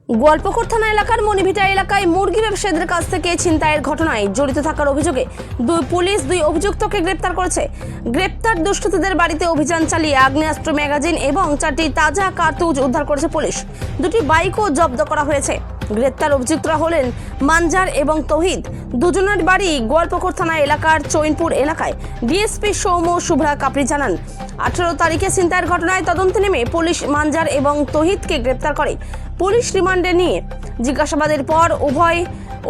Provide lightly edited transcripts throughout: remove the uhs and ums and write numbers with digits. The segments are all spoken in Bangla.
গোয়ালপুকুর থানা এলাকার মণিভিটা এলাকায় মুরগি ব্যবসায়ীদের কাছ থেকে ছিনতাইয়ের ঘটনায় জড়িত থাকার অভিযোগে পুলিশ দুই অভিযুক্তকে গ্রেপ্তার করেছে। গ্রেপ্তার দুষ্কৃতীদের বাড়িতে অভিযান চালিয়ে আগ্নেয়াস্ত্র, ম্যাগাজিন এবং 4টি তাজা কার্তুজ উদ্ধার করেছে পুলিশ। 2টি বাইকও জব্দ করা হয়েছে। গ্রেপ্তার অভিযুক্তরা হলেন মানজার এবং তৌহিদ। দুজনের বাড়ি গোয়ালপুকুর থানা এলাকার চৈনপুর এলাকায়। ডিএসপি সৌম্য শুভ্রা কাপড়ি জানান, 18 তারিখে ছিনতাইয়ের ঘটনায় তদন্তে নেমে পুলিশ মানজার এবং তৌহিদকে গ্রেপ্তার করে। পুলিশ রিমান্ডে নিয়ে জিজ্ঞাসাবাদের পর উভয়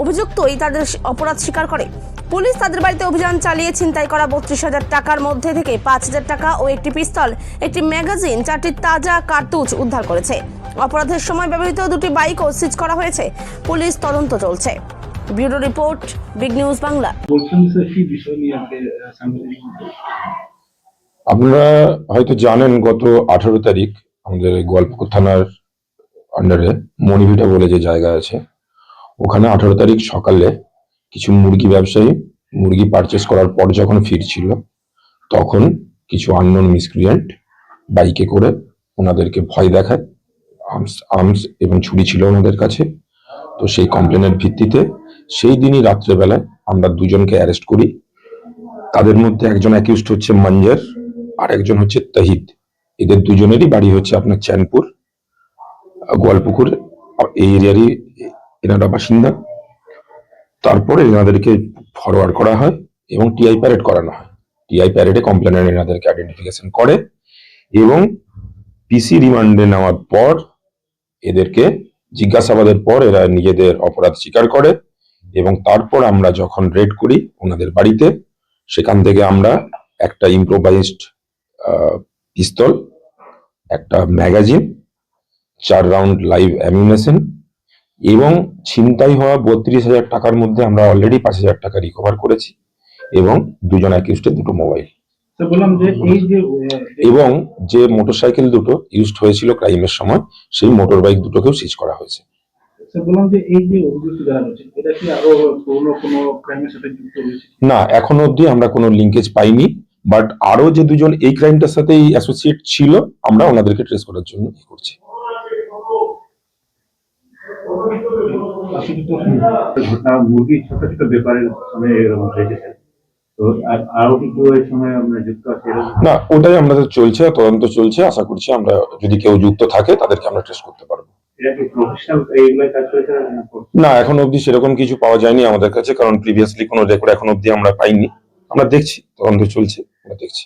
অভিযুক্তই তাদের অপরাধ স্বীকার করে। পুলিশ তাদের বাড়িতে অভিযান চালিয়ে ছিনতাই করা 32,000 টাকার মধ্যে থেকে 5,000 টাকা ও একটি পিস্তল, একটি ম্যাগাজিন, 4টি তাজা কার্তুজ উদ্ধার করেছে। অপরাধের সময় ব্যবহৃত 2টি বাইকও সিজ করা হয়েছে। পুলিশ তদন্ত চলছে। Bureau report, big news Bangla. আপনারা হয়তো জানেন, গত 18 তারিখ আমাদের গোয়ালপুকুর থানার আন্ডারে মণিভিটা বলে যে জায়গা আছে, ওখানে 18 তারিখ সকালে কিছু মুরগি ব্যবসায়ী মুরগি পারচেস করার পর যখন ফিরছিল, তখন কিছু আননোন মিসক্রিয়েন্ট বাইকে করে ওনাদেরকে ভয় দেখায়। আর্মস এবং ছুরি ছিল ওনাদের কাছে। তো সেই কমপ্লেনের ভিত্তিতে সেই দিনই রাত্রেবেলায় আমরা দুজনকে অ্যারেস্ট করি। তাদের মধ্যে একজন অ্যাকিউজড হচ্ছে মঞ্জার, আর একজন হচ্ছে তহিদ। এদের দুজনেরই বাড়ি হচ্ছে আপনার চৈনপুর, গোয়ালপুকুর এই এরিয়ারই এনারা বাসিন্দা। তারপরে এনাদেরকে ফরওয়ার্ড করা হয় এবং টিআই প্যারেড করানো হয়। টিআই প্যারেডে কমপ্লেনার এনাদেরকে আইডেন্টিফিকেশন করে এবং পিসি রিমান্ডে নেওয়ার পর এদেরকে জিজ্ঞাসাবাদের পর এরা নিজেদের অপরাধ স্বীকার করে। এবং তারপর আমরা যখন রেড করি ওনাদের বাড়িতে, সেখান থেকে আমরা একটা ইম্প্রোভাইজড পিস্তল, একটা ম্যাগাজিন, 4 রাউন্ড লাইভ অ্যামিউনেশন এবং ছিনতাই হওয়া 32,000 টাকার মধ্যে আমরা অলরেডি 5,000 টাকা রিকভার করেছি এবং দুজন অ্যাকিউজডের 2টো মোবাইল এবং যে মোটরসাইকেল 2টো ইউজড হয়েছিল ক্রাইমের সময়, সেই মোটর বাইক 2টোকেও সিজ করা হয়েছে। না, এখনো অবধি আমরা কোনো লিঙ্কেজ পাইনি, বাট আরো যে দুজন এই ক্রাইমটার সাথে অ্যাসোসিয়েট ছিল, আমরা ওনাদেরকে ট্রেস করার জন্য করছি। মুরগি ছোট ছোট ব্যাপারের সময় এরকম হয়েছে, তো আরো কিছু এই সময় আমরা যুক্ত আছি না, ওটাই আমাদের চলছে, তদন্ত চলছে। আশা করছি আমরা যদি কেউ যুক্ত থাকে তাদেরকে আমরা ট্রেস করতে পারবো। না, এখন অবধি সেরকম কিছু পাওয়া যায়নি আমাদের কাছে, কারণ প্রিভিয়াসলি কোনো রেকর্ড এখন অবধি আমরা পাইনি। আমরা দেখছি, তদন্ত চলছে, আমরা দেখছি।